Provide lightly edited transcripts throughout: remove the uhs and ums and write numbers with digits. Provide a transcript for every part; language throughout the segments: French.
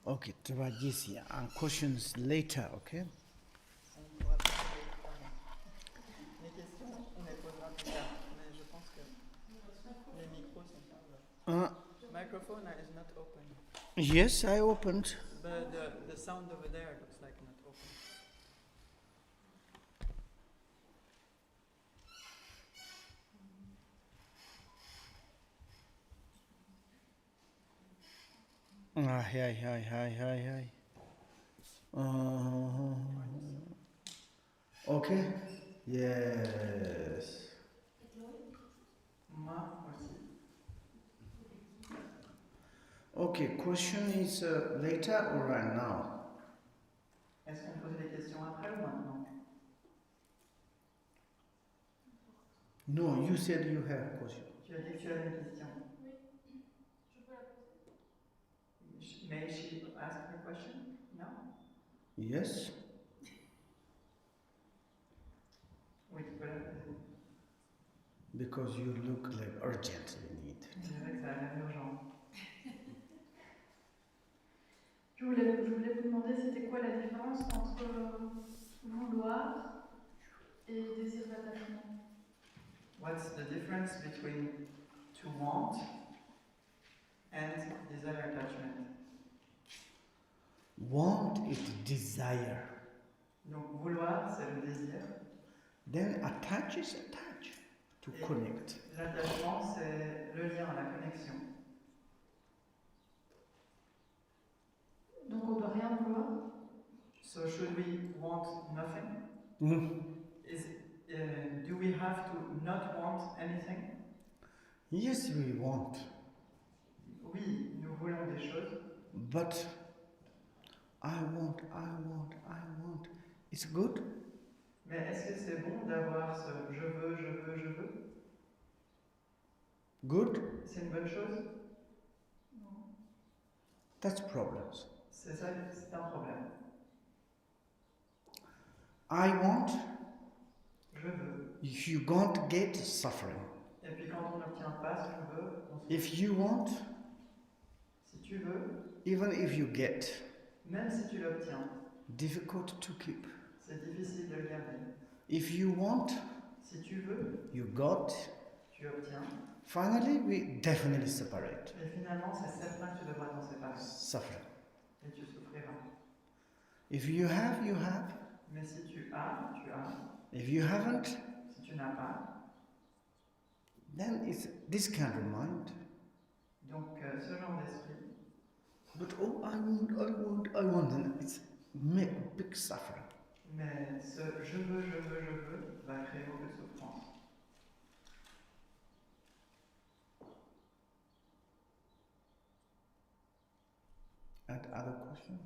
Okay, Travajisi, and questions later, okay? On pourra poser les questions, on les posera plus tard, mais je pense que les micros sont pas ouverts. Microphone is not open. Yes, I opened. But the sound over there looks like not open. Hi. Okay. Yes. Moi aussi. Okay, question is later or right now? Est-ce qu'on pose les questions après ou maintenant? No, you said you have a question. Tu as dit que tu avais une question. Oui, je peux la poser. May she ask her question? No? Yes. Oui, tu peux la poser. Because you look like urgently need. Je dirais que ça a l'air urgent. Je voulais vous demander c'était quoi la différence entre vouloir et désir d'attachement. What's the difference between to want and desire attachment? Want is desire. Donc vouloir, c'est le désir. Then attach is attach, to Et connect. l'attachement, c'est le lien, la connexion. Donc on peut rien vouloir. So should we want nothing? Do we have to not want anything? Yes, we want. Oui, nous voulons des choses. But I want. It's good? Mais est-ce que c'est bon d'avoir ce je veux? Good? C'est une bonne chose? Non. That's problems. C'est ça, c'est un problème. I want. Je veux. If you don't get suffering. Et puis quand on n'obtient pas ce que je veux, on se... If you want. Si tu veux. Even if you get. Même si tu l'obtiens. Difficult to keep. C'est difficile de le garder. If you want. Si tu veux. You got. Tu obtiens. Finally, we definitely separate. Et finalement, c'est certain que tu devras t'en séparer. Suffering. Et tu souffriras. If you have, you have. Mais si tu as, tu as. If you haven't, si tu n'as pas, then it's this kind of mind. Donc ce genre d'esprit. But oh, I want, and it's big suffering. Mais ce je veux va créer beaucoup de souffrance. And other question?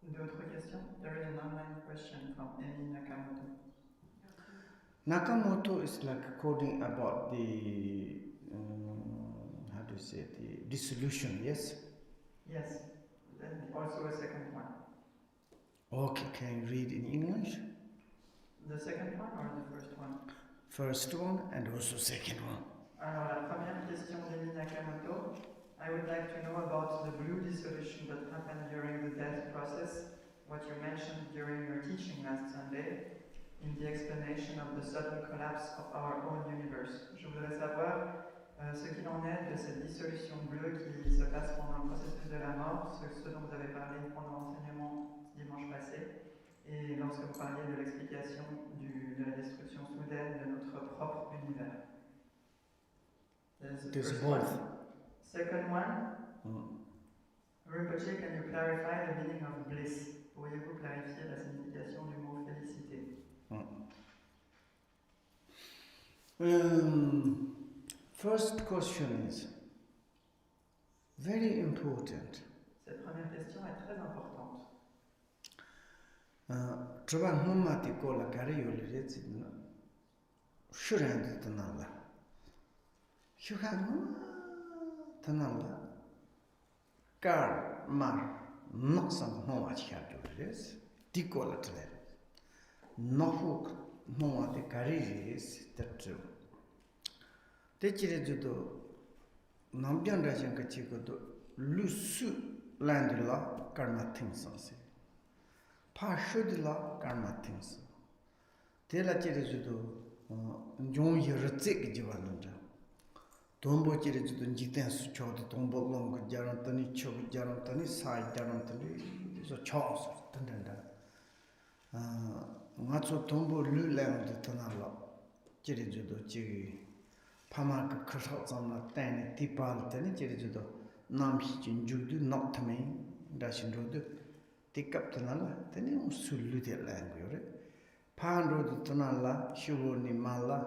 D'autres questions? There is an online question from Emi Nakamoto. Nakamoto is like quoting about the, how do you say, the dissolution, yes? Yes, then also a second one. Okay, can you read in English? The second one or the first one? First one and also second one. Alors la première question d'Emi Nakamoto. I would like to know about the blue dissolution that happened during the death process, what you mentioned during your teaching last Sunday, in the explanation of the sudden collapse of our own universe. Je voudrais savoir ce qu'il en est de cette dissolution bleue qui se passe pendant le processus de la mort, ce dont vous avez parlé pendant l'enseignement dimanche passé, et lorsque vous parliez de l'explication de la destruction soudaine de notre propre univers. There's both. Second one, Rinpoche, can you clarify the meaning of bliss? Pourriez-vous clarifier la signification du mot félicité? First question is very important. Cette première question est très importante. Traba Mumati Kola Karayoli Rezidna Shurand Tanala. Shuhan Tanala Kar Mar Noxam Homach Kajuris, Tikola Tler. Nohuk Momati Karis, that true. Techire Judo Nambian Rajan Kachiko Lusu land la karma things se pa shud la karma things te la chiri judo jong yi rtse ge jiwanunda dombo chiri judo jiten su chod dombo long jaran tani chog jaran tani sai jaran tani so chos tandanda nga cho dombo lu lang de tanala chiri judo chi Pema Kalzang Rinpoche tani tipal tani chiri judo nam hi chin judu not tame dashin rodu tikap tanala tani usullu de language pan rodu tanala shugo ni mala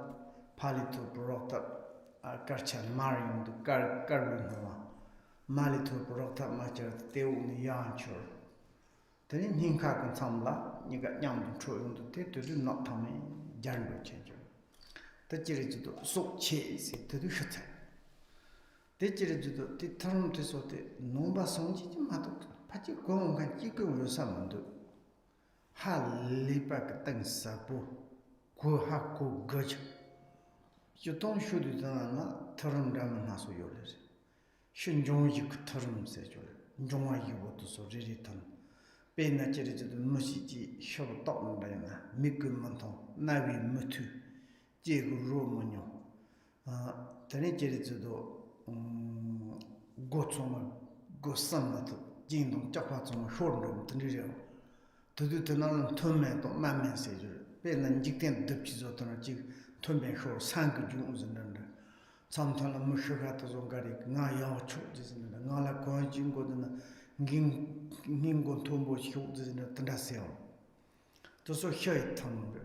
palito brokta karcha marium du karunwa malito brokta machar teu ni yanchur tani ninka kan samla niga nyam du choyundu te tu not tame jarno chenjo tachiri judo sok che se tudu shutsa tachiri judo ti tarum te so te nomba songji ji mato pachi gong kan ji go yo samandu ha lepa ka tang sa bo go ha go gaj yo ton shudu dana na tarum ram na so yo le shin jong yi ku tarum se jo jong wa yi wo to so ri ri tan pe na chiri judo mushi ji shob tok na na mi gu man ton na wi mutu 제고 로모뇨 tani jeri zudo go tsoma go samma to jindong chakwa tsoma shorndom tani ryo tudu tanal tonmen to mamen se jure pe nan jikten dupchi zo tana jik tonmen shor sang ju uzunanda samtala mushuga to zongari nga yao chu jisnanda nga la ko jingo dana ngin tombo shu jisnanda tanda seo to so hyai tam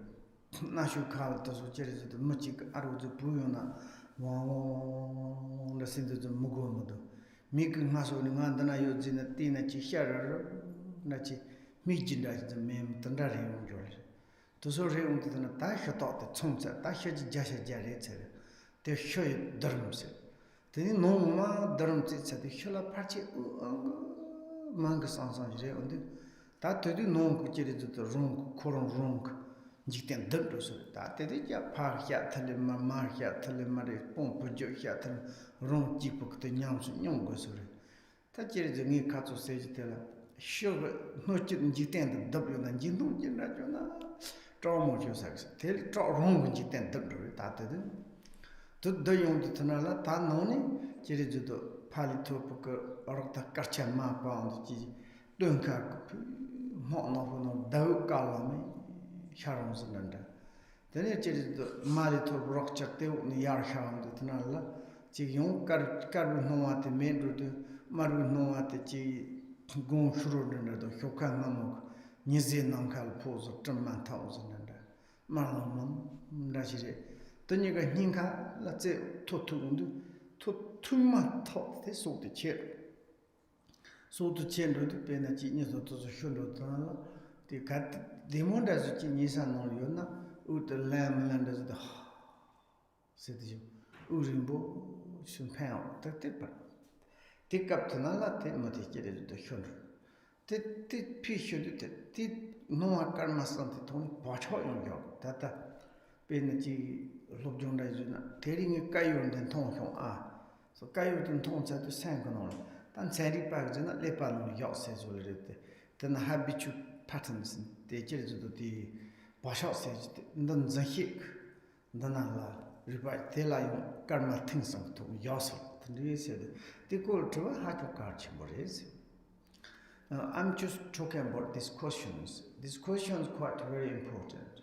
나슈 칼도 저리도 무지 아루도 부요나 와라 신도 좀 무거워도 미그 마소는 안다나 요지나 띠나치 샤르 나치 미진다 좀 맴 던다리 온줄 도소리 온도나 다 셔도도 총자 다 셔지 자셔 자레체 대 셔이 더름세 되니 노마 더름세 차데 셔라 파치 망가 상상이래 온데 다 되디 노고 지리도 롱 코롱 롱 jikten dëndro sore ta te de ja pa hya thale ma hya thale ma re pom pu jo hya thale rong ji pu te nyam su nyong go sore ta jere je ngi ka so se ji te la sho no ji jikten de w na jin dong jin ra jo na zhao mo jo sa te zhao rong jikten dëndro ta te de tu de yong de tna la ta no ni jere je do pa li to pu ko or ta kar cha ma pa on ji dong ka mo no da ka la me 샤롱스는데 되네 제도 말이토 브록차테 니야 샤롱도 드나라 지용 까르 노마테 멘루도 마루 노마테 지 공슈로는데도 효과나모 니제 남칼 포즈 점만 타오즈는데 말로는 나시레 드니가 닌카 라제 토투군도 토투마 토테 소드체 소드체로도 베나지 니소도 쇼로도나 디 Demonda zuchi nisa non yona ut lam landas the sedju urimbo sunpao tatepa tikap tanala te mati kere de shon te pisho de ti no karma sante ton pacho yo tata benaji lobjonda zuna tering kayon den ton hong a so kayon den ton sa de sang non dan sari pa zuna le pa no yo se zolete then habitual patterns de jerido di basha se ndan zahik ndanala riba tela yo karma things to yosel tndi said the goal to ha to karch bores I'm just talking about these questions quite very important.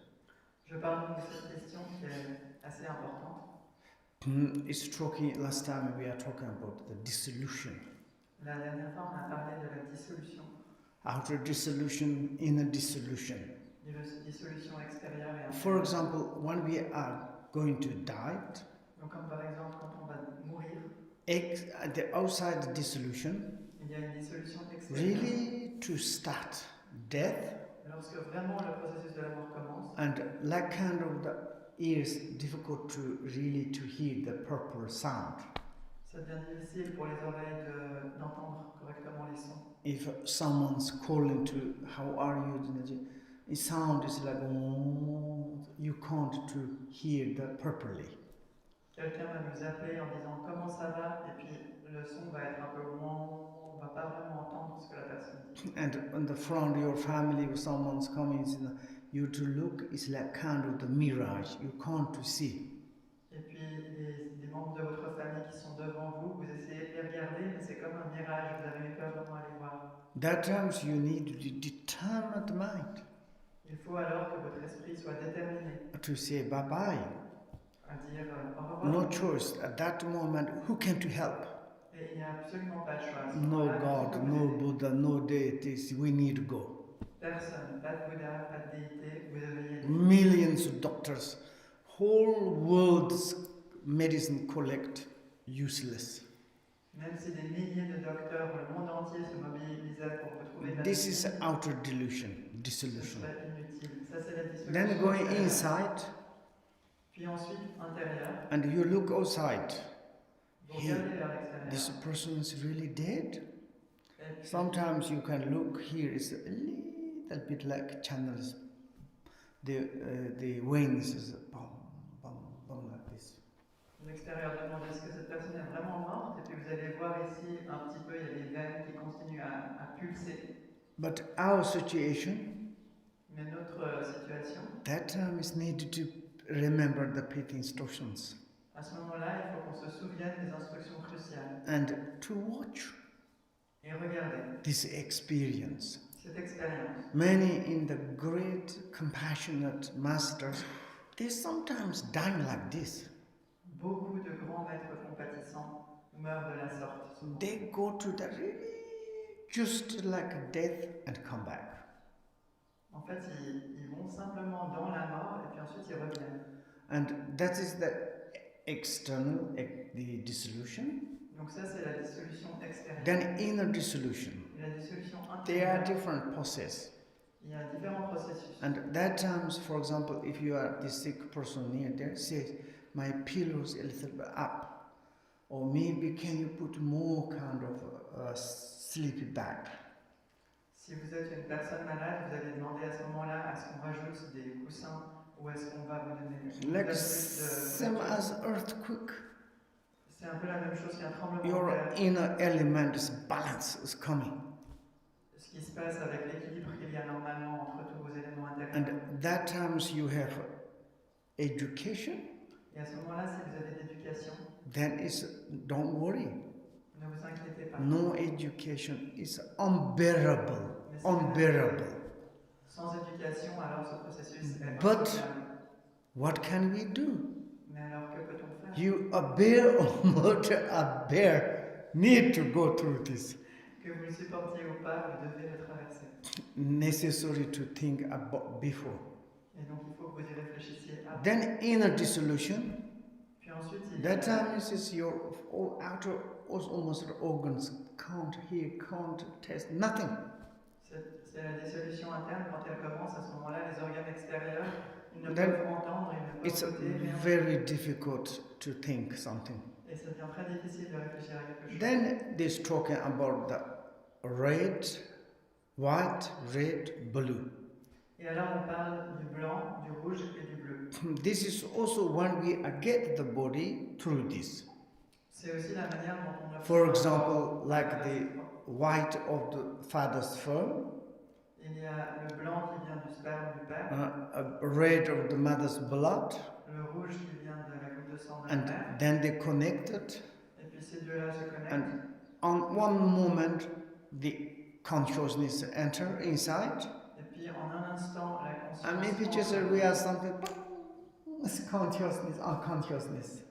Je parle de cette question qui est assez importante. It's Chokyi. Last time we are talking about the dissolution. La dernière fois on a parlé de la dissolution. Outer dissolution, inner dissolution. Dissolution extérieure et intérieure. For example, when we are going to die, donc comme par exemple quand on va mourir, the outside dissolution, il y a une dissolution extérieure. Really to start death, lorsque vraiment le processus de la mort commence, and like kind of the ears difficult to really to hear the purple sound. Ça devient difficile pour les oreilles d'entendre correctement les sons. If someone's calling to how are you, it sound is like you can't to hear that properly. Quelqu'un va nous appeler en disant comment ça va et puis le son va être un peu va pas vraiment entendre ce que la personne dit. And on the front of your family, if someone's coming, you to look, it's like kind of the mirage, you can't to see. Et puis, les membres de votre famille qui sont devant vous, vous essayez de les regarder, mais c'est comme un mirage, vous n'arrivez pas vraiment à les voir. That times you need to determine the mind. Il faut alors que votre esprit soit déterminé To say bye-bye. à dire au revoir. No choice. At that moment, who can to help? Et il n'y a absolument pas de choix. À ce No moment-là, God, qui peut no vous aider? Buddha, no deities, we need to go. Personne, pas de Bouddha, pas de déité, vous devez y aller. Millions of doctors, whole world's medicine collect, useless. Même si des milliers de docteurs, le monde entier se mobilisaient pour vous trouver de la This is médecine, outer delusion, ce dissolution. serait inutile. Ça, c'est la dissolution. Then going intérieure. inside, Puis ensuite, intérieur, and you look outside. vous Here, regardez vers l'extérieur. this person is really dead. Et puis, Sometimes you can look here, it's a little bit like channels. The veins is bum, bum, bum like this. de l'extérieur, demandez est-ce que cette personne est vraiment morte. Et puis vous allez voir ici, un petit peu, il y a des veines qui continuent à pulser. But our situation, Mais notre situation, that time is needed to remember the pith instructions à ce moment-là, il faut qu'on se souvienne des instructions cruciales. and to watch Et regardez this experience. cette expérience. Many in the great compassionate masters, they sometimes dying like this. Beaucoup de grands maîtres compatissants meurent de la sorte. souvent. They go to the really just like death and come back. En fait, ils vont simplement dans la mort et puis ensuite ils reviennent. And that is the external, the dissolution. Donc ça, c'est la dissolution extérieure. Then inner dissolution. Et la dissolution There are intérieure, different processes. il y a différents processus. And that times, for example, if you are the sick person near there, say, my pillow's a little bit up. Or maybe can you put more kind of a sleepy bag? Si vous êtes une personne malade, vous allez demander à ce moment-là à ce qu'on rajoute des coussins ou est-ce qu'on va vous donner Like plus same de... as earthquake. C'est un peu la même chose qu'un tremblement Your de terre. inner element's balance is coming. Ce qui se passe avec l'équilibre qu'il y a normalement entre tous vos éléments intérieurs. And that times you have education, Et à ce moment-là, si vous avez d'éducation, then is don't worry. ne vous inquiétez pas. No education is unbearable. Mais si Unbearable. sans éducation, alors ce processus est But- insoutenable. What can we do? Mais alors que peut-on faire? You, a bear or not a bear, need to go through this. Que vous le supportiez ou pas, vous devez le traverser. Necessary to think about before. Et donc il faut que vous y réfléchissiez avant. Then inner dissolution. Puis ensuite, il y That a time is your outer almost organs can't hear, can't taste, nothing. c'est la dissolution interne. Quand elle commence, à ce moment-là, les organes extérieurs, ils ne Then peuvent entendre, ils ne It's peuvent goûter, rien. very difficult to think something. Et ça devient très difficile de réfléchir à quelque chose. Then this talking about the red, white, red, blue. Et alors on parle du blanc, du rouge et du bleu. This is also when we get the body through this. C'est aussi la manière dont on For example, like the white of the father's fur, il y a le blanc qui vient du sperme du père, red of the mother's blood, le rouge qui vient de la goutte de sang de la and mère, then they connected. et puis ces deux-là se connectent. And on one moment, the consciousness enter inside, Et puis en un instant, la conscience. and maybe just entre- we are something. It's consciousness, unconsciousness,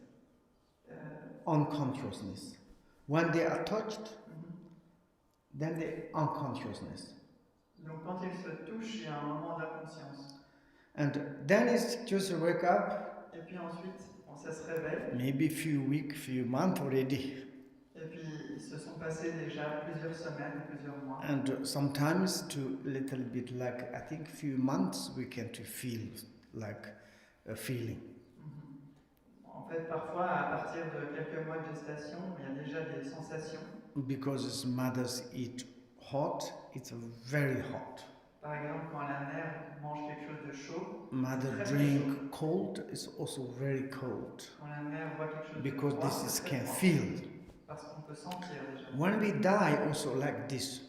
unconsciousness. When they are touched, then the unconsciousness. Donc quand ils se touchent, il y a un moment d'inconscience. And then it's just wake up, Et puis ensuite, ça se réveille. maybe few weeks, few months already. Et puis ils se sont passés déjà plusieurs semaines, plusieurs mois. And sometimes to little bit like, I think few months we can to feel like a feeling. En fait, parfois, à partir de quelques mois de gestation, il y a déjà des sensations. Because its mothers eat hot, it's very hot. Par exemple, quand la mère mange quelque chose de chaud, Mother Très, très drink cold, it's also very cold. quand la mère voit quelque chose Because de froid, this is c'est très can froid. feel. Parce qu'on peut sentir déjà. When we die, also like this.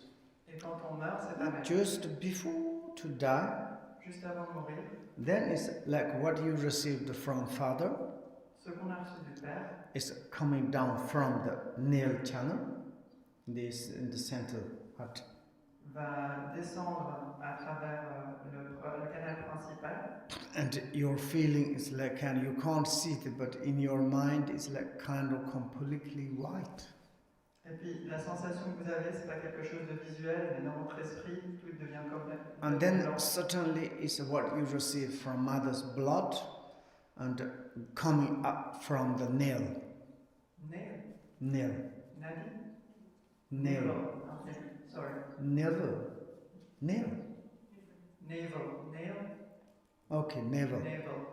Et quand on meurt, c'est pareil. Just before to die, Juste avant de mourir, then it's like what you received from Father ce qu'on a reçu du Père is coming down from the nail channel, this in the center heart. Va descendre à travers le canal principal. And your feeling is like, and you can't see it, but in your mind it's like kind of completely white. Et puis la sensation que vous avez, c'est pas quelque chose de visuel, mais dans votre esprit, tout devient comme And then certainly it's what you receive from mother's blood and coming up from the nail. Nail. Nail. Nadi. Nail. Okay. Sorry. Navel. Nail. Navel. Nail. Okay, navel. Navel.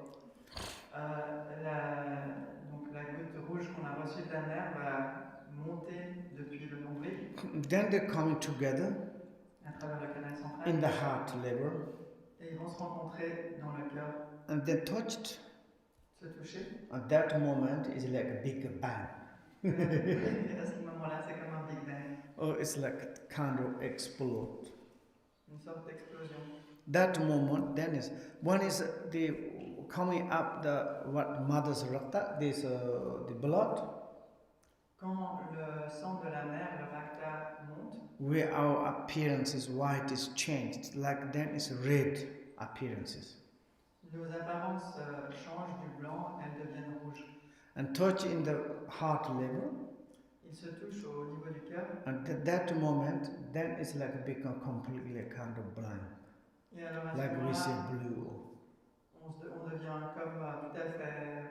Donc la goutte rouge qu'on a reçue de la mère va monter depuis le nombril. Then they're coming together À travers le canal central. in the heart level. Et ils vont se rencontrer dans le cœur. And they're touched. Se toucher. At that moment is like a big bang. Et à ce moment-là, c'est comme un Big Bang. Oh, it's like kind of explode. Une sorte d'explosion. That moment, then is one is the coming up the what mother's rakta, this the blood. Quand le sang de la mère, le rakta, monte, Where our appearance is white is changed, like then it's red appearances. nos apparences changent du blanc, elles deviennent rouges. And touch in the heart level. Ils se touchent au niveau du cœur. And at that moment, then it's like become completely kind of blind. Et alors à ce Like we say moment-là, blue. on devient comme tout à fait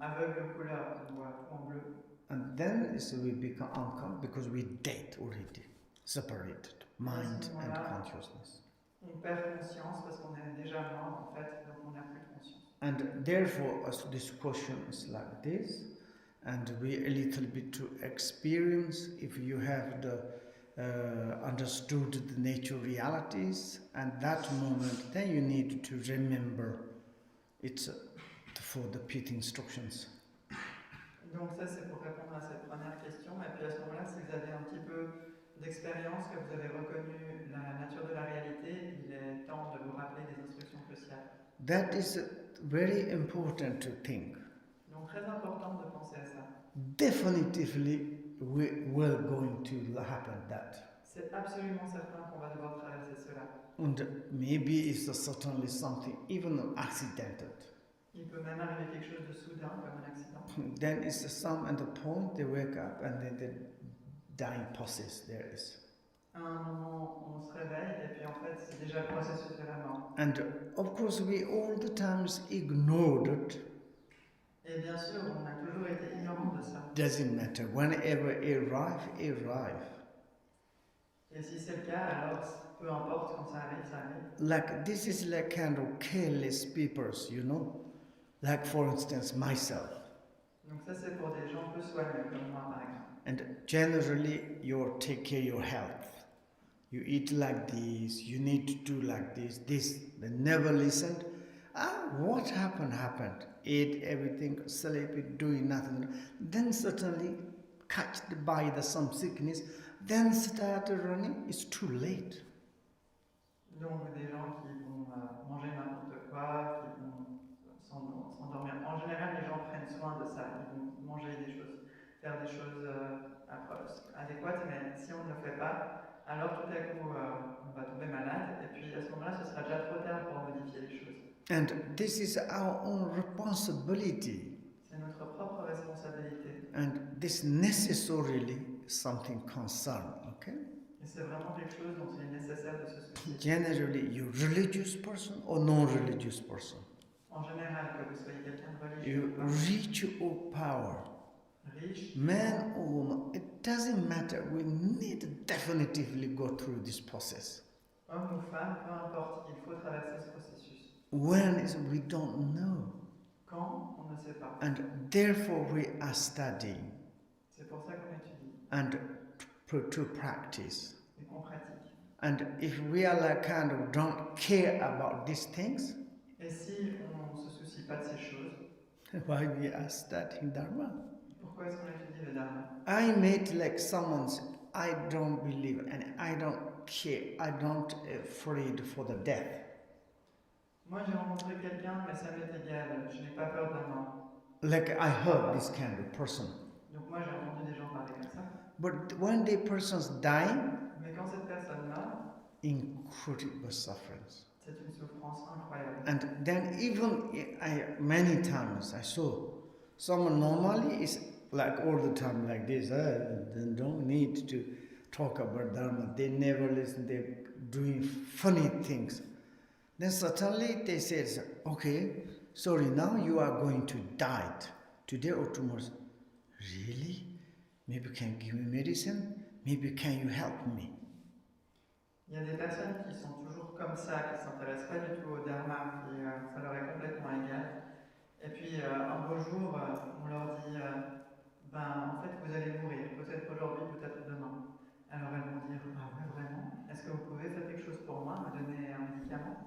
aveugle aux couleurs, on voit tout en bleu. And then so we become unconscious because we dead already, separated, mind and consciousness. On perd conscience parce qu'on est déjà mort en fait, donc on n'a plus de conscience. And therefore, as this question is like this, and we a little bit to experience, if you have the understood the nature realities, and that moment, then you need to remember it's for the pit instructions. Donc ça c'est pour répondre à cette première question, et puis à ce moment-là, si vous avez un petit peu d'expérience, que vous avez reconnu la nature de la réalité, il est temps de vous rappeler des instructions cruciales. That is very important to think. Donc très important de penser à ça. Definitively we will going to happen that. C'est absolument certain qu'on va devoir traverser cela. And maybe it's certainly something even accidental. Il peut même arriver quelque chose de soudain, comme un accident. Then it's some at the point they wake up and then the dying process there is. À un moment, on se réveille et puis en fait, c'est déjà le processus de la mort. And of course we all the times ignored it. Et bien sûr, on a toujours été ignorant de ça. Doesn't matter. Whenever arrive. Et si c'est le cas, alors peu importe quand ça arrive, ça arrive. Like this is like kind of careless people, you know. Like for instance myself. Donc ça c'est pour des gens peu soigneux comme moi par exemple. And generally you take care of your health. You eat like this, you need to do like this, they never listened. What happened? Ate everything, sleep, doing nothing. Then suddenly catched by some sickness, then started running, it's too late. Donc des gens qui vont manger n'importe quoi, qui vont s'endormir. En général, les gens prennent soin de ça, ils vont manger des choses, faire des choses adéquates, mais si on ne le fait pas, alors tout à coup on va tomber malade, et puis à ce moment-là, ce sera déjà trop tard pour modifier les choses. And this is our own responsibility. C'est notre propre responsabilité. And this necessarily something concern, okay? Et c'est vraiment quelque chose dont il est nécessaire de se soucier. Generally, you're religious person or non-religious person. En général, que vous soyez quelqu'un de religieux, You reach your power. riche, Man or woman, it doesn't matter. We need to definitively go through this process. homme ou femme, peu importe, il faut traverser ce processus. When is we don't know. Quand, on ne sait pas. And therefore we are studying C'est pour ça qu'on étudie and to practice. et qu'on pratique. And if we are like kind of don't care about these things, Et si on ne se soucie pas de ces choses, why we are studying Dharma? pourquoi pourquoi est-ce qu'on étudie le Dharma? I met like someone said, I don't believe and I don't care, I don't afraid for the death. Moi, j'ai rencontré quelqu'un, mais ça m'est égal. Je n'ai pas peur de la mort. Like I heard this kind of person. Donc moi, j'ai entendu des gens parler comme ça. But when the person's dying, Mais quand cette personne meurt, incredible sufferings. c'est une souffrance incroyable. And then even many times I saw someone normally is like all the time like this, they don't need to talk about Dharma, they never listen, they're doing funny things. Then suddenly they said, okay, sorry, now you are going to die today or tomorrow. Really? Maybe can you give me medicine? Maybe can you help me? Il y a des personnes qui sont toujours comme ça, qui ne s'intéressent pas du tout au Dharma, qui ça leur est complètement égal. Et puis un beau jour, on leur dit ben, en fait, vous allez mourir, peut-être aujourd'hui, peut-être demain. Alors elles vont dire ah ouais, vraiment? Est-ce que vous pouvez faire quelque chose pour moi, me donner un médicament?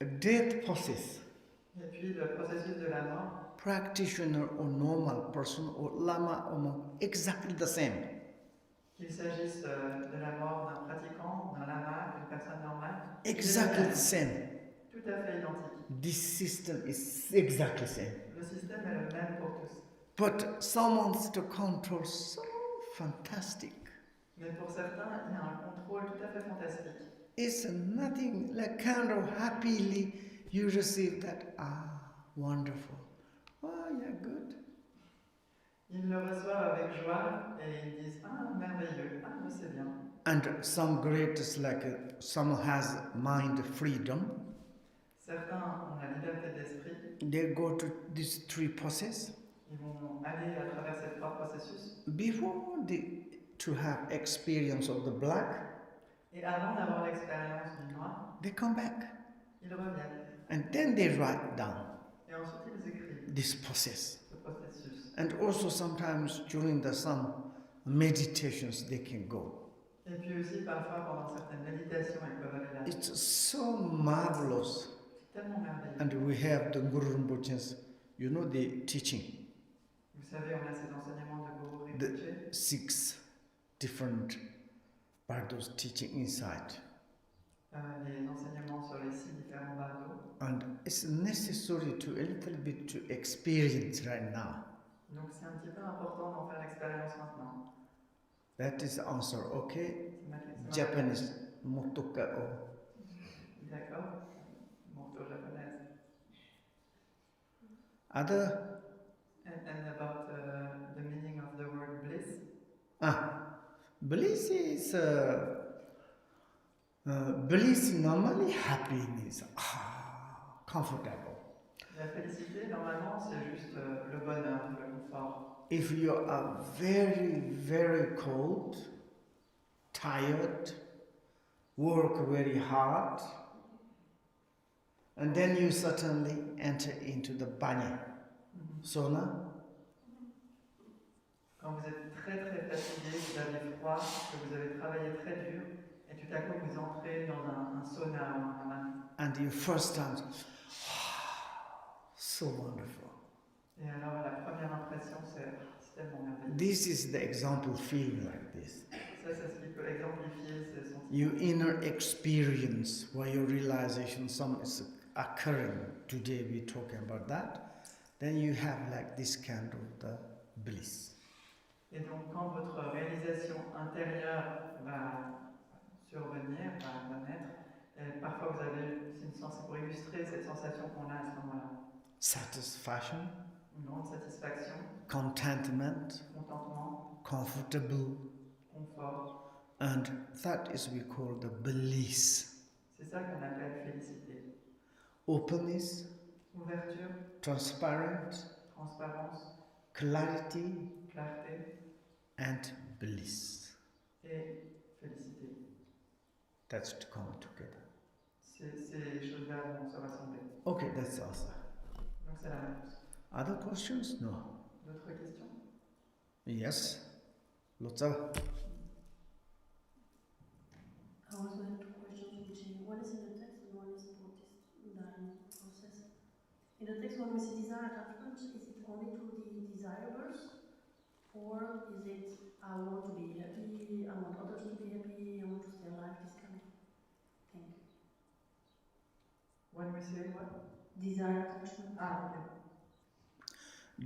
A death process. Et puis le processus de la mort. Practitioner or normal person or lama or monk, exactly the same. Qu'il s'agisse de la mort d'un pratiquant, d'un lama, d'une personne normale. Exactly the same. Tout à fait identique. This system is exactly the same. Le système est le même pour tous. But some wants to control so fantastic. Mais pour certains, il y a un contrôle tout à fait fantastique. It's nothing like kind of happily you receive that, wonderful. Oh, yeah, good. Ils le reçoivent avec joie et ils disent ah merveilleux, ah mais c'est bien. And some greatest like some has mind freedom. Certains ont la liberté d'esprit. They go to these three process. Ils vont aller à travers ces trois processus. Before to have experience of the black, Et avant d'avoir l'expérience du noir, they come back. ils reviennent. And then they write down Et ensuite ils écrivent this process. ce processus. And also sometimes during some meditations they can go. Et puis aussi parfois pendant certaines méditations ils peuvent aller là. It's so marvelous. C'est tellement merveilleux. And we have the Guru Rinpoche's, you know, the teaching. Vous savez, on a ces enseignements de Guru The Rinpoche. 6 different bardos teaching inside. Les enseignements sur les 6 différents bardos. And it's necessary to a little bit to experience right now. Donc c'est un petit peu important d'en faire l'expérience maintenant. That is the answer, okay? C'est ma question. Japanese, motoka o. D'accord. Morto japonaise. Other? And about the meaning of the word bliss. Bliss is bliss normally happiness, comfortable. La félicité, normalement, c'est juste le bonheur, le confort. If you are very, very cold, tired, work very hard, and then you suddenly enter into the banya, sauna. Quand vous êtes très très fatigué, vous avez froid, que vous avez travaillé très dur, et tout à coup vous entrez dans un sauna ou un hammam. And you first time, so wonderful. Et alors la première impression c'est tellement merveilleux. This is the example feeling like this. Ça c'est ce qui peut exemplifier ces sentiments. Your inner experience, where your realization some is occurring. Today we're talking about that. Then you have like this kind of the bliss. Et donc quand votre réalisation intérieure va survenir, va naître, et parfois vous avez, c'est pour illustrer cette sensation qu'on a à ce moment-là. Satisfaction, Une grande satisfaction, contentment, contentement, comfortable, confort. and that is we call the bliss. C'est ça qu'on appelle félicité. Openness, Ouverture, transparent, transparence, clarity, clarté and bliss. et félicité. That's to come together. Ces choses-là vont se rassembler. Okay, that's the answer. Donc c'est la réponse. Other questions? No. D'autres questions? Yes. Lots of. I also have two questions for Jigme. One is in the text and one is about this Dharma process. In the text, when we see desire attachment, is it only to the desirers, Or is it, I want to be happy, I want others to be happy, I want to stay alive, this kind of thing? When we say what? Desire attachment. Ah, okay.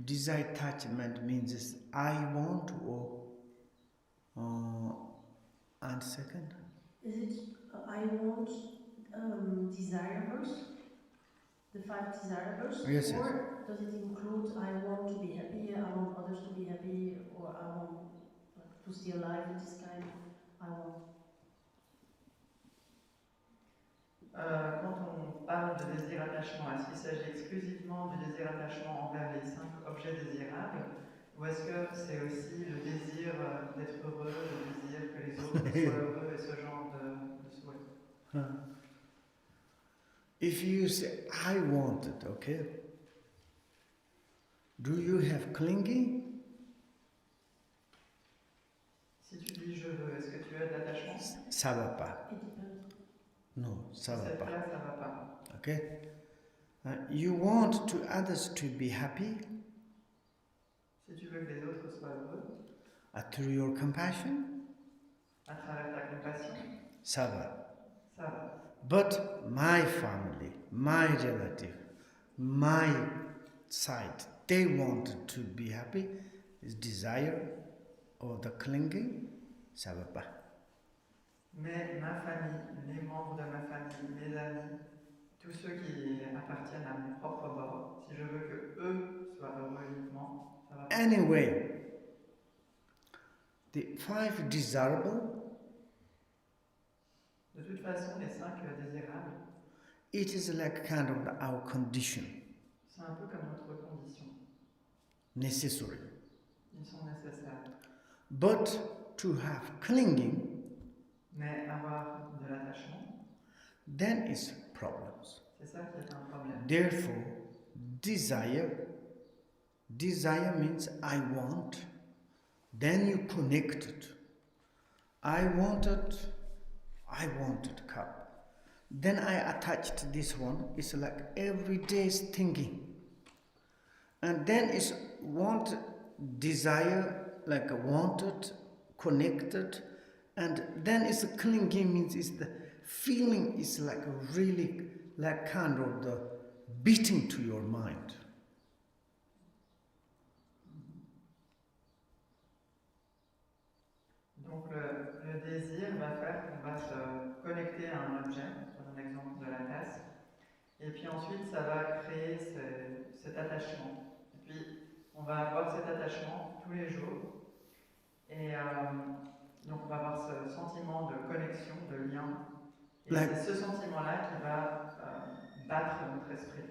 Desire attachment means is I want or and second. Is it I want desirables, the 5 desirables? Yes, or does it include I want to be happy, I want others to be happy, or I want like, to stay alive, this kind of I want? Quand on parle de désir attachement, est-ce qu'il s'agit exclusivement du désir attachement envers les 5 objets désirables, ou est-ce que c'est aussi le désir d'être heureux, le désir que les autres soient heureux et ce genre de souhait? If you say I want it, okay, do you have clinging? Si tu dis je veux, est-ce que tu as de l'attachement? Ça va pas. It depends. Non, ça va Cette pas. là, ça va pas. Okay? You want to others to be happy Si tu veux que les autres soient heureux, through your compassion, à travers ta compassion, ça va. ça va. But my family, my relative, my side, they want to be happy, is desire or the clinging, ça va pas. Mais ma famille, les membres de ma famille, mes amis, tous ceux qui appartiennent à mon propre bord, si je veux que eux soient heureux uniquement, ça va pas. Anyway, the 5 desirable, De toute façon, les 5 désirables, it is like kind of our condition, c'est un peu comme notre condition. necessary. Ils sont nécessaires. But to have clinging, Mais avoir de l'attachement, then is problems. c'est ça qui est un problème. Therefore, desire means I want, then you connect it. I wanted cup. Then I attached this one. It's like every day's thinking. And then it's desire, like wanted, connected. And then it's clinging means it's the feeling is like really like kind of the beating to your mind. Donc le désir va faire qu'on va se connecter à un objet, dans l'exemple de la tasse, et puis ensuite ça va créer cet attachement. Et puis on va avoir cet attachement tous les jours, et donc on va avoir ce sentiment de connexion, de lien, et c'est ce sentiment-là qui va battre notre esprit.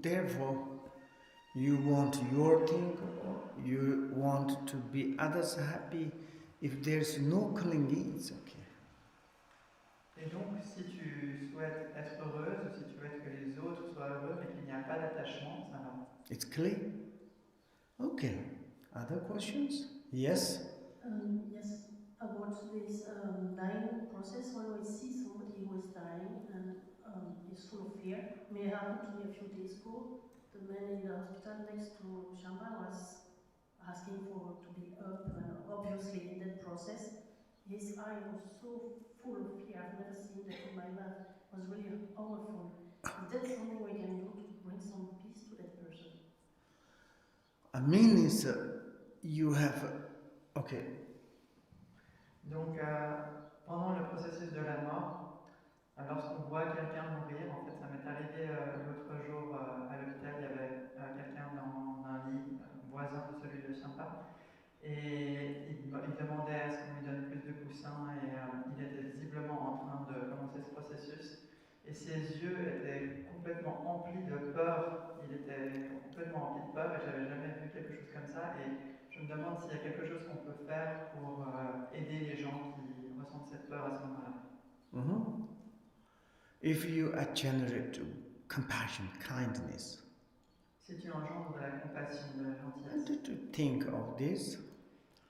Therefore, you want your thing, or you want to be others happy. If there's no clinging, it's okay. Et donc, si tu souhaites être heureuse, ou si tu souhaites que les autres soient heureux, mais qu'il n'y a pas d'attachement, ça va. It's clear? Okay. Other questions? Yes? Yes, about this dying process, when we see somebody who is dying and is full of fear. It happened to me a few days ago. The man in the hospital next to Shamba was asking to be up, and obviously in that process, his eye was so full of fear. I've never seen that in my life. It was really powerful. Is that something we can do to bring some peace to that person? I mean, is you have. Okay. Donc, pendant le processus de la mort, lorsqu'on voit quelqu'un mourir, en fait, ça m'est arrivé l'autre jour à l'hôpital, il y avait quelqu'un dans un lit voisin de celui de Shampa, et il demandait à ce qu'on lui donne plus de coussins, et il était visiblement en train de commencer ce processus, et ses yeux étaient complètement emplis de peur, il était complètement rempli de peur, et j'avais jamais vu quelque chose comme ça, et je me demande s'il y a quelque chose qu'on peut faire pour aider les gens qui ressentent cette peur à ce moment-là. Mm-hmm. If you are generate compassion, kindness, Si tu engendres de la compassion, de la gentillesse, and to think of this,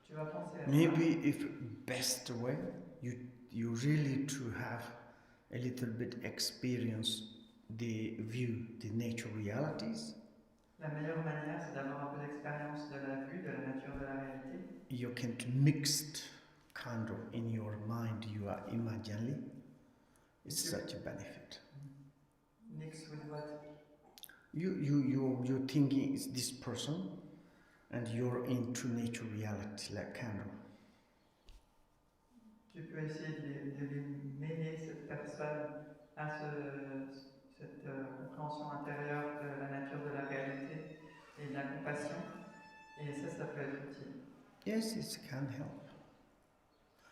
tu vas penser à maybe if best way you really to have a little bit experience the nature realities. La meilleure manière, c'est d'avoir un peu d'expérience de la vue, de la nature de la réalité. You can mix kind of in your mind, you are imaginally. It's such a benefit. Mix with what? Your thinking is this person, and you're into nature reality, like kind of. Tu peux essayer de les mêler, cette personne, à cette compréhension intérieure de la nature de la réalité et de la compassion. Et ça peut être utile. Yes, it can help.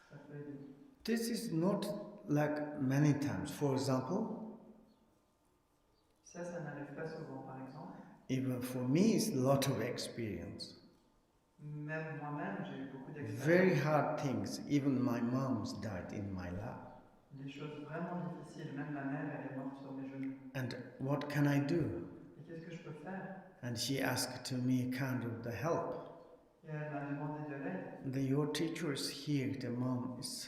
Ça peut aider. This is not like many times. For example, Ça n'arrive pas souvent, par exemple. even for me, it's a lot of experience. Même moi-même, j'ai eu beaucoup d'expériences. Very hard things. Even my mom's died in my lap. Des choses vraiment difficiles. Même ma mère, elle est morte sur mes genoux. And what can I do? Et qu'est-ce que je peux faire? And she asked to me kind of the help. Et elle m'a demandé de l'aide. Your teacher is here. The mom is.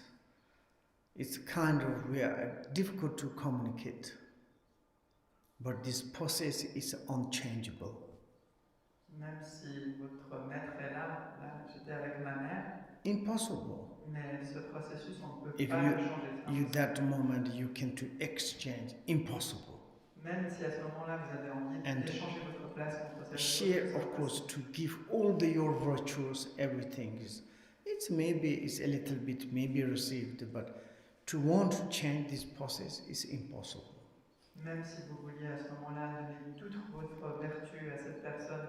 It's kind of difficult to communicate. But this process is unchangeable. Même si votre maître est là, j'étais avec ma mère. Impossible. Mais ce processus, on ne peut If pas le changer. you that moment you can to exchange, impossible. Même si à ce moment-là vous avez envie d'échanger votre place contre cette share, of course, to give all your virtues, everything is. It's a little bit maybe received, but to want to change this process is impossible. Même si vous vouliez à ce moment-là donner toute votre vertu à cette personne,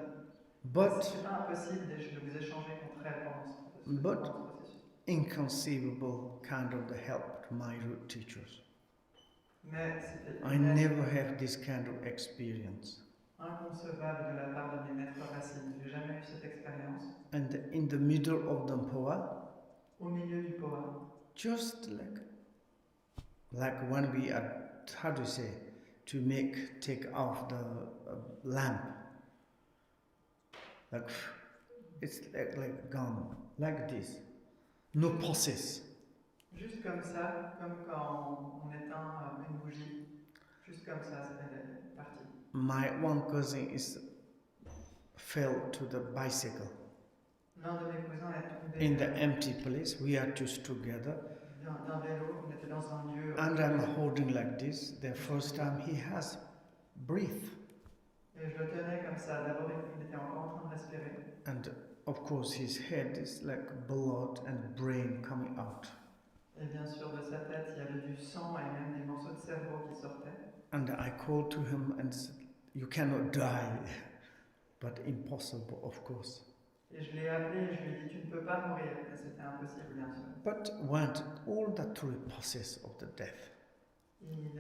but c'est pas impossible de vous échanger contre elle pendant ce processus. Inconceivable kind of the help to my root teachers. Mais I never have this kind of experience. Inconcevable de la part de mes maîtres racines. J'ai jamais eu cette expérience. And in the middle of the Poa, au milieu du Poa, just like when we are, how to say, to take off the lamp, like it's like gone, like this, no process. Juste comme ça, comme quand on éteint une bougie, juste comme ça, elle est partie. My one cousin fell to the bicycle. L'un de mes cousins est tombé in the empty place. We are just together. D'un vélo, on était dans un lieu. And I'm holding like this. The first time he has breathe. Et je le tenais comme ça. D'abord, il était encore en train de respirer. And of course, his head is like blood and brain coming out. Et bien sûr, de sa tête, il y avait du sang et même des morceaux de cerveau qui sortaient. And I called to him and said, "You cannot die," but impossible, of course. Et je l'ai appelé et je lui ai dit, tu ne peux pas mourir. Et c'était impossible, bien sûr. But went all the through process of the death. Il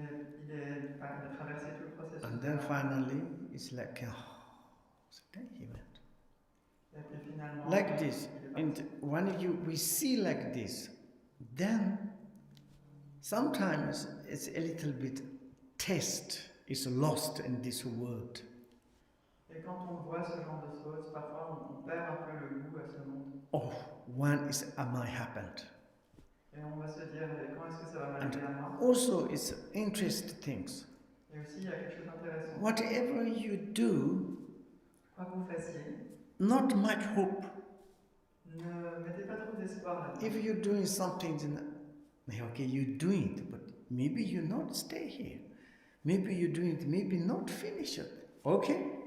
a traversé tout le processus. And then finally, it's like, then he went. Et puis finalement, Like this. And when we see like this, then sometimes it's a little bit taste is lost in this world. Et quand on voit ce genre de choses, parfois on perd un peu le goût à ce monde. Oh, when is am I happened? Et on va se dire, quand est-ce que ça va m'arriver à moi? Also, it's interesting things. Et aussi, il y a quelque chose d'intéressant. Whatever you do, Quoi que vous fassiez, not much hope. ne mettez pas trop d'espoir là-dedans. If you're doing something, okay, you're doing it, but maybe you not stay here. Maybe you're doing it, maybe not finish it. Okay?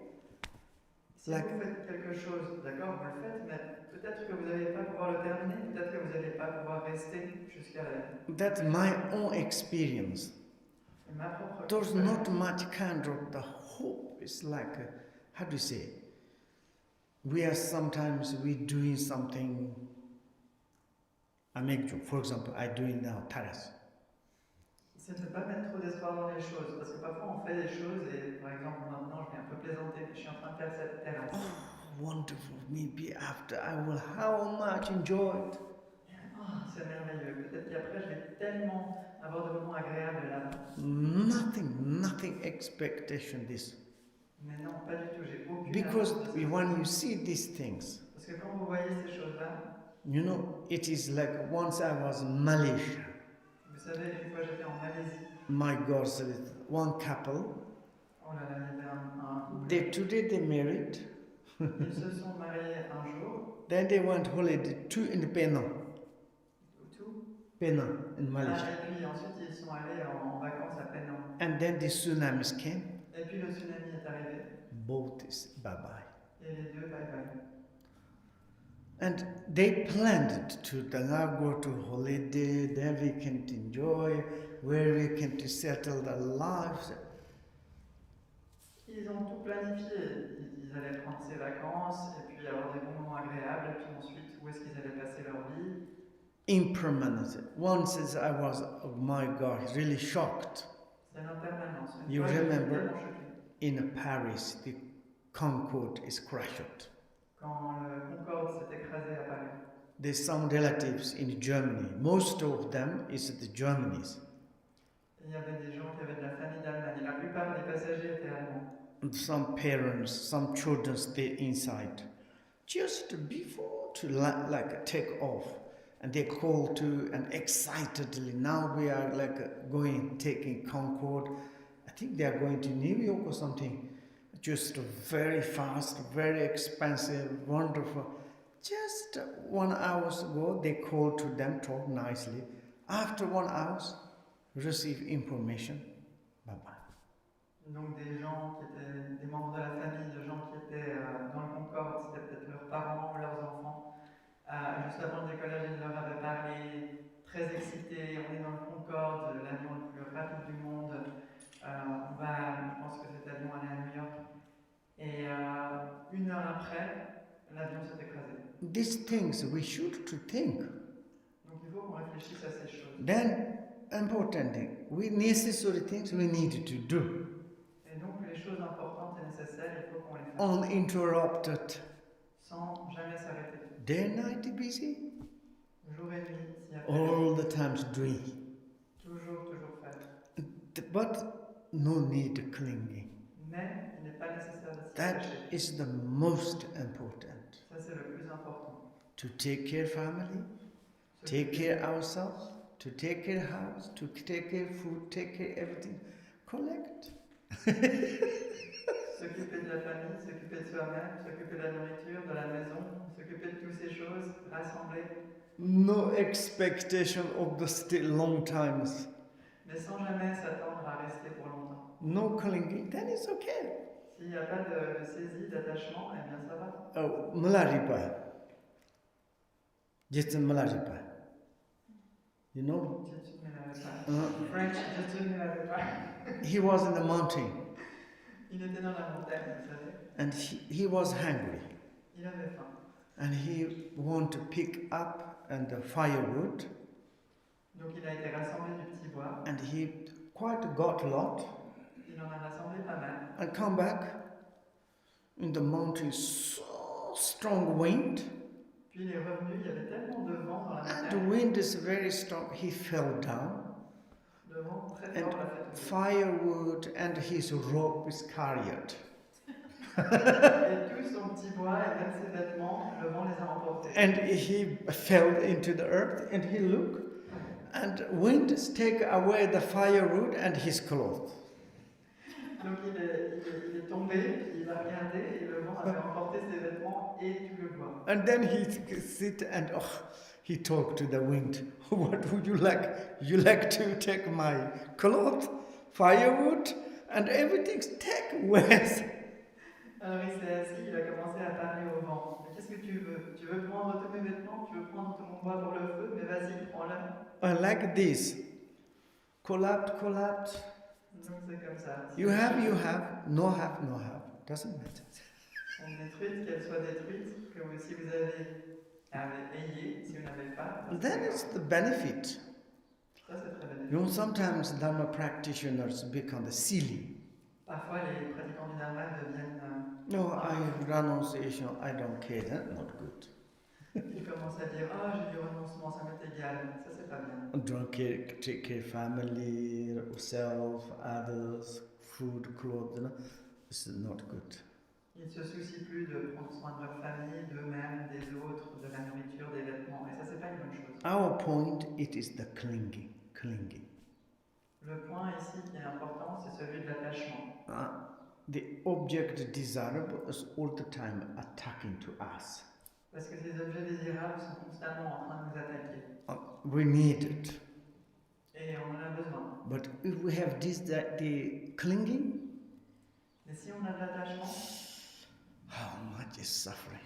Si vous faites quelque chose, d'accord, vous le faites, mais peut-être que vous n'allez pas pouvoir le terminer, peut-être que vous n'allez pas pouvoir rester jusqu'à la fin. That's my own experience. Et ma propre There's not much kind of the hope. It's like, how do you say? We are sometimes doing something. I make joke. For example, I doing now terrace. C'est de ne pas mettre trop d'espoir dans les choses, parce que parfois on fait des choses et par exemple maintenant je vais un peu plaisanter, je suis en train de faire cette terrasse. Oh, wonderful! Maybe after I will how much enjoy it. Oh, c'est merveilleux. Peut-être qu'après je vais tellement avoir de moments agréables là. Nothing expectation this. Mais non, pas du tout. J'ai aucune. Because when you see these things, parce que quand vous voyez ces choses-là, you know, it is like once I was in Malaysia. Vous savez, une fois j'étais en Malaisie. My God, one couple. Oh là là, il y avait un couple. Today they married. Ils se sont mariés un jour. Then they went holiday in Pena. Tout. Pena in Malaysia. Et puis ensuite ils sont allés en vacances à Penang. And then the tsunamis came. Et puis le tsunami est arrivé. Both is bye-bye. Et les deux bye bye. And they planned to go to holiday, then we can enjoy, where we can to settle their lives. Ils ont tout planifié. Ils allaient prendre ces vacances et puis avoir des bons moments agréables. Et puis ensuite, où est-ce qu'ils allaient passer leur vie? Impermanent. Once I was, oh my God, really shocked. C'est l'impermanence. You remember in Paris, the Concorde is crashed. Quand le Concorde s'est écrasé à Paris. There's some relatives in Germany. Most of them is the Germany's. Il y avait des gens qui avaient de la famille d'Allemagne. La plupart des passagers étaient allemands. Some parents, some children stay inside. Just before to take off. And they call to and excitedly, now we are taking Concorde. I think they are going to New York or something. Just very fast, very expensive, wonderful. Just 1 hour ago, they called to them, talk nicely. After 1 hour, receive information. Bye-bye. Donc des gens qui étaient des membres de la famille, de gens qui étaient dans le Concorde, c'était peut-être leurs parents ou leurs enfants. Juste avant le décollage, ils leur avaient parlé, très excités, on est dans le Concorde, l'avion le plus rapide du monde. Je pense que cet avion allait à New York. Et 1 heure après, l'avion s'est écrasé. These things we should to think. Donc il faut qu'on réfléchisse à ces choses. Then, important thing, necessary things we need to do. Et donc les choses importantes et nécessaires, il faut qu'on les fasse. Uninterrupted. Sans jamais s'arrêter. Day and night busy. Jour et nuit, s'il y a All the times doing. Toujours faire. But no need clinging. Mais il n'est pas nécessaire de s'y That attacher. is the most important. Ça c'est le plus important. To take care family, take care ourselves, to take care house, to take care food, take care everything. Collect. S'occuper de la famille, s'occuper de soi-même, s'occuper de la nourriture, de la maison, s'occuper de toutes ces choses, rassembler. No expectation of the long times. Mais sans jamais s'attendre à rester pour longtemps. No clinging, then it's okay. S'il n'y a pas de saisie, d'attachement, eh bien ça va. Oh, Malaripa. Just Malaripa. You know? French, He was in the mountain. Il était dans la montagne, vous savez. And he was hungry. Il avait faim. And he wanted to pick up and the firewood. Donc il a été rassemblé du petit bois. And he quite got a lot. Il en a rassemblé pas mal. And come back in the mountain, so strong wind. Puis il est revenu, il y avait tellement de vent dans la And the montagne. wind is very strong. He fell down. Le vent très And fort l'a fait tomber. firewood and his rope is carried. Et tout son petit bois et même ses vêtements, le vent les a emportés. And he fell into the earth and he looked. And wind take away the firewood and his clothes. Donc il est tombé, puis il a regardé et le vent avait emporté ses vêtements et tout le bois. And then he sit and he talked to the wind. What would you like? You like to take my clothes, firewood, and everything? Take where? Alors il s'est assis, il a commencé à parler au vent. Mais qu'est-ce que tu veux? Tu veux prendre tous mes vêtements? Tu veux prendre tout mon bois pour le feu? Mais vas-y, prends-le. Like this. Collapse. Donc c'est comme ça. You have. No have. Doesn't matter. Sont détruites, qu'elles soient détruites, que si vous ayez, si vous n'avez pas. That is the benefit. Ça c'est très bénéfique. You know, sometimes Dharma practitioners become silly. Parfois les pratiquants du Dharma deviennent. No, renunciation, I don't care, that's not good. Ils commencent à dire j'ai du renoncement, ça m'est égal. Ça c'est pas bien. Don't care, take care family, self, others, food, clothes, you know, it's not good. Ils ne se soucient plus de prendre soin de leur famille, d'eux-mêmes, des autres, de la nourriture, des vêtements. Et ça c'est pas une bonne chose. Our point, it is the clinging. Le point ici qui est important, c'est celui de l'attachement. the object desirable is all the time attacking to us. Parce que ces objets désirables sont constamment en train de nous attaquer. We need it. Et on en a besoin. But if we have the clinging, Mais si on a de l'attachement, how much is suffering?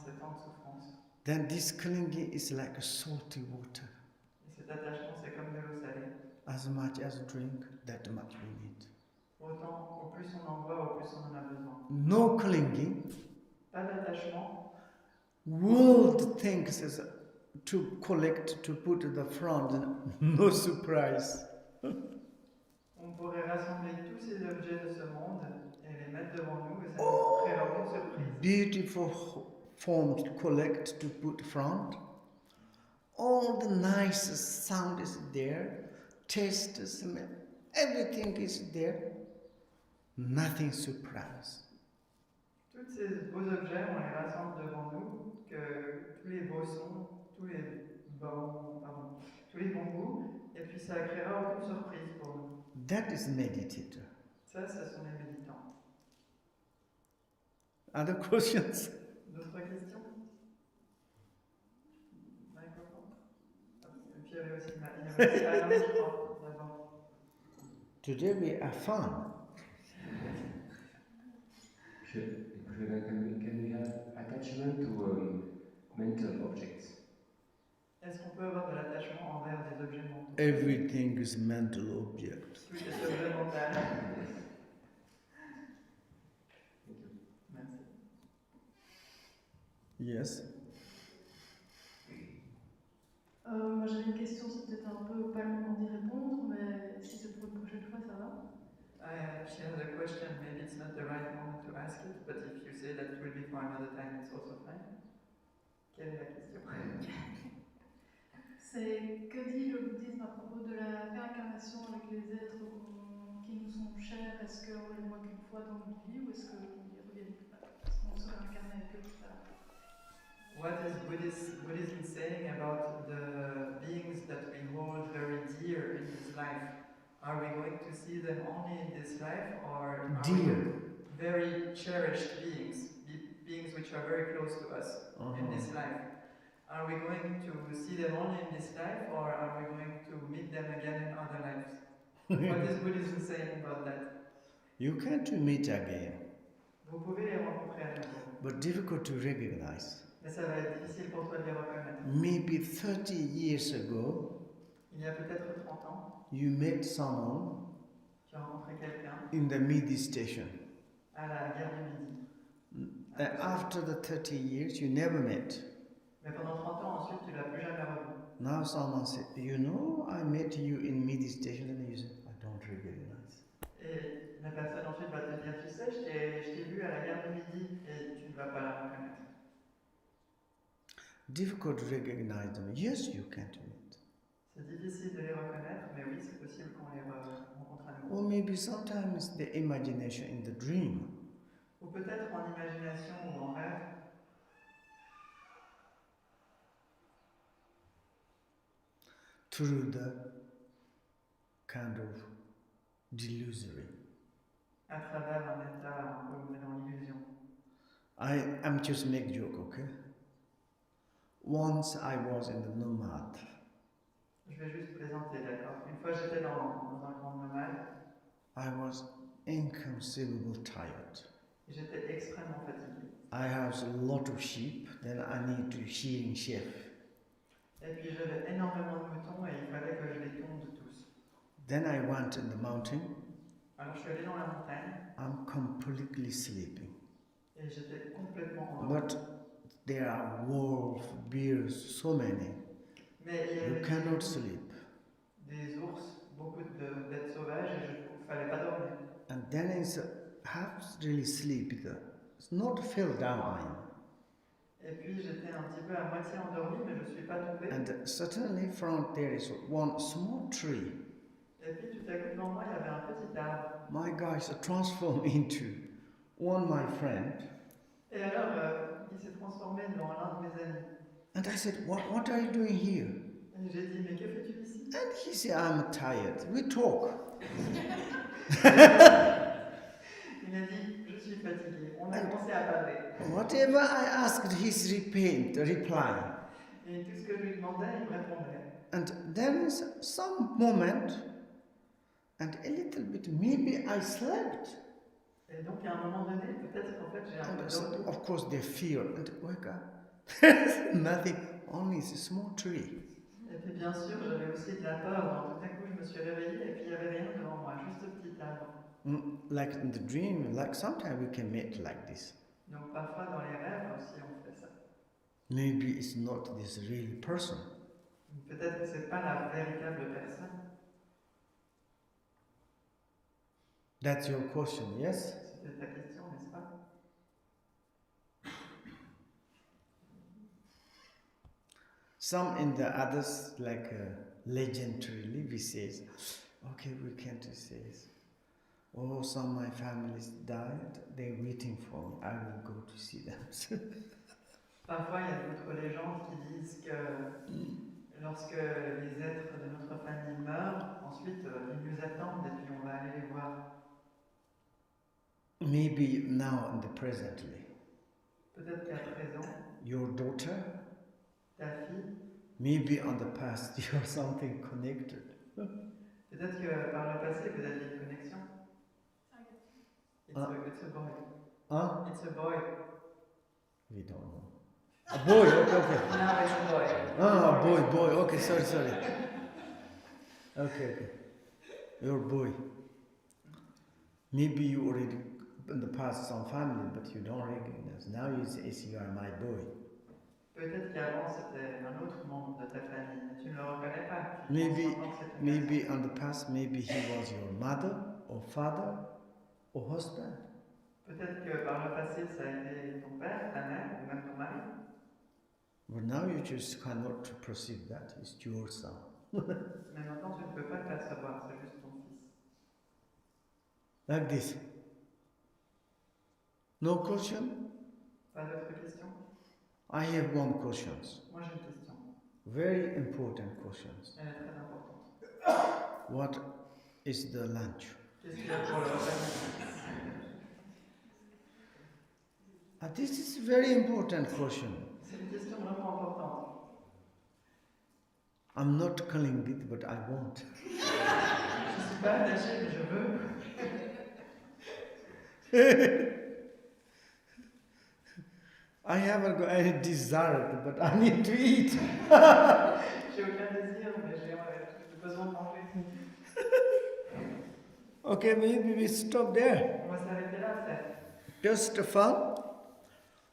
c'est tant de souffrance. Then this clinging is like a salty water. Et cet attachement, c'est comme de l'eau salée. As much as drink, that much we need. Autant, au plus on en boit, au plus on en a besoin. No clinging. Pas d'attachement. World thinks is to collect, to put at the front, no surprise. On pourrait rassembler tous ces objets de ce monde et les mettre devant nous et ça nous créerait aucune surprise. Beautiful forms to collect, to put front. All the nicest sound is there, taste, smell, everything is there. Nothing surprise. Tous ces beaux objets, on les rassemble devant nous, que tous les beaux sons, tous les bons goûts, et puis ça créera aucune surprise pour nous. That is meditator. Ça, ce sont les méditants. Other questions? D'autres questions? Microphone? Et puis il y avait aussi Alain, je crois, d'abord. Today we are fun. Can we have attachment to mental objects? Est-ce qu'on peut avoir de l'attachement envers des objets mentaux? Everything is mental objects. Tout est objet mental. Merci. Yes. Moi j'avais une question, c'est peut-être un peu pas le moment d'y répondre, mais si c'est pour une prochaine fois, ça va. She has a question, maybe it's not the right moment to ask it, but if you say that it will be for another time, it's also fine. Quelle est la question? C'est que dit le bouddhisme à propos de la réincarnation avec les êtres qui nous sont chers? Est-ce qu'on les voit qu'une fois dans notre vie ou est-ce qu'ils reviennent plus tard? Est-ce qu'on se réincarne avec eux plus tard? What is Buddhism saying about the beings that we hold very dear in this life? Are we going to see them only in this life, or are Dear. we very cherished beings, beings which are very close to us in this life? Are we going to see them only in this life, or are we going to meet them again in other lives? What is Buddhism saying about that? You can't meet again, Vous pouvez les rencontrer à nouveau, but difficult to recognize. mais ça va être difficile pour toi de les reconnaître. Maybe 30 years ago, Il y a peut-être 30 ans, you met someone tu as rencontré quelqu'un in the Midi station. à la guerre du Midi. After the 30 years, you never met. Mais pendant 30 ans, ensuite, tu ne l'as plus jamais revu. Now someone said, you know, I met you in Midi station, and you say, I don't recognize. Et la personne ensuite va te dire, tu sais, je t'ai vu à la gare du Midi et tu ne vas pas la reconnaître. Difficult to recognize them. Yes, you can't meet. C'est difficile de les reconnaître, mais oui, c'est possible qu'on les rencontre à nouveau. Or maybe sometimes the imagination in the dream. Ou peut-être en imagination ou en rêve. Through the kind of delusory. À travers un état un peu où on est dans l'illusion. I'm just make joke, okay? Once I was in the nomad. Je vais juste plaisanter, d'accord? Une fois j'étais dans un grand nomade. I was inconceivably tired. Et j'étais extrêmement fatigué. I have a lot of sheep, then I need to shearing chef. Et puis j'avais énormément de moutons et il fallait que je les tonde tous. Then I went in the mountain. Alors je suis allé dans la montagne. I'm completely sleeping. Et j'étais complètement endormi. But there are wolves, bears, so many. Mais il y You avait cannot sleep. des ours, beaucoup de bêtes sauvages et il ne fallait pas dormir. And then it's half really sleep. It's not fell down. Et puis j'étais un petit peu à moitié endormi, mais je ne suis pas tombé. And suddenly from there is one small tree. Et puis tout à coup devant moi, il y avait un petit arbre. My guys are transformed into one my friend. Et alors, il s'est transformé dans l'un de mes amis. And I said, what are you doing here? Et j'ai dit, mais que fais-tu ici? And he said, I'm tired. We talk. commencé à parler. Whatever I asked, he's replying. Et tout ce que je lui demandais, il me répondait. And there is some moment, and a little bit, maybe I slept. Et donc, à un moment donné, peut-être qu'en fait, j'ai un peu And dormi. of course, they fear and wake up. There's nothing, only a small tree. Et puis, bien sûr, j'avais aussi de la peur. Donc, tout à coup, je me suis réveillée et puis il n'y avait rien devant moi, juste un petit arbre. Like in the dream, like sometimes we can meet like this. Donc, parfois, dans les rêves aussi, on fait ça. Maybe it's not this real person. Peut-être que ce n'est pas la véritable personne. That's your question, yes? C'était ta question, n'est-ce pas? Some in the others, like legendarily, we say, okay, we can't say, oh, some of my families died, they're waiting for me, I will go to see them. Parfois, il y a d'autres légendes qui disent que lorsque les êtres de notre famille meurent, ensuite ils nous attendent et puis on va aller les voir. Maybe now in the presently, Peut-être qu'à présent, your daughter, ta fille, maybe on the past you're something connected. peut-être que par le passé vous aviez une connexion. It's a boy. Huh? It's a boy. We don't know. A boy, okay. Now it's a boy. Ah, boy, okay, sorry. Okay. Your boy. Maybe you already in the past some family, but you don't recognize. Now you say, you are my boy. Peut-être qu'avant c'était un autre membre de ta famille, mais tu ne le reconnais pas. Maybe on the past, maybe he was your mother or father or husband. Peut-être que par le passé ça a été ton père, ta mère ou même ton mari. But now you just cannot perceive that. It's your son. Mais maintenant tu ne peux pas le percevoir, c'est juste ton fils. Like this. No question? Pas d'autres questions? I have one question. Moi j'ai une question. Very important questions. Elle est très importante. What is the lunch? Qu'est-ce qu'il y a pour le repas? This is a very important question. C'est une question vraiment importante. I'm not calling it, but I want. Je ne suis pas attachée, mais je veux. I haven't got any desire, but I need to eat. J'ai aucun désir, mais j'ai besoin de manger. Okay, maybe we stop there. On va s'arrêter là, peut-être. Just fun,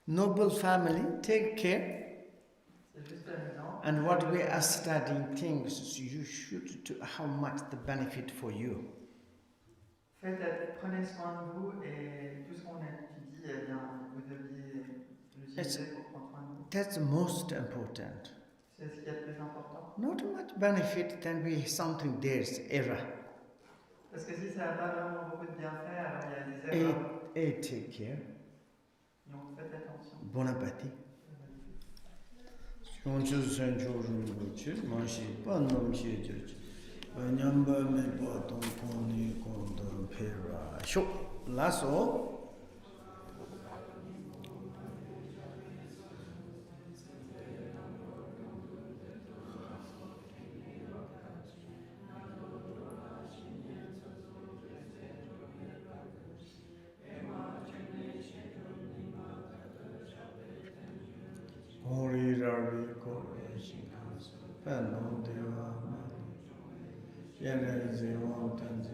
noble family, take care. C'est juste amusant. And what we are studying things, you should do how much the benefit for you. Prenez soin de vous et tout ce qu'on étudie, eh bien, vous deviez l'utiliser pour prendre soin de vous. That's most important. C'est ce qui est le plus important. Not much benefit, then we something there's error. Parce que si ça n'a pas vraiment beaucoup de bienfaits, alors il y a des erreurs. Et take care. Donc faites attention. Bon appétit. Shonchu senchu rinpoche, manshi panam shejeje. Nyamba me patam poni kondam pera. Sho, lasso. Hori Ravi Koreshi Pano Deva Yere Zewan Tanzi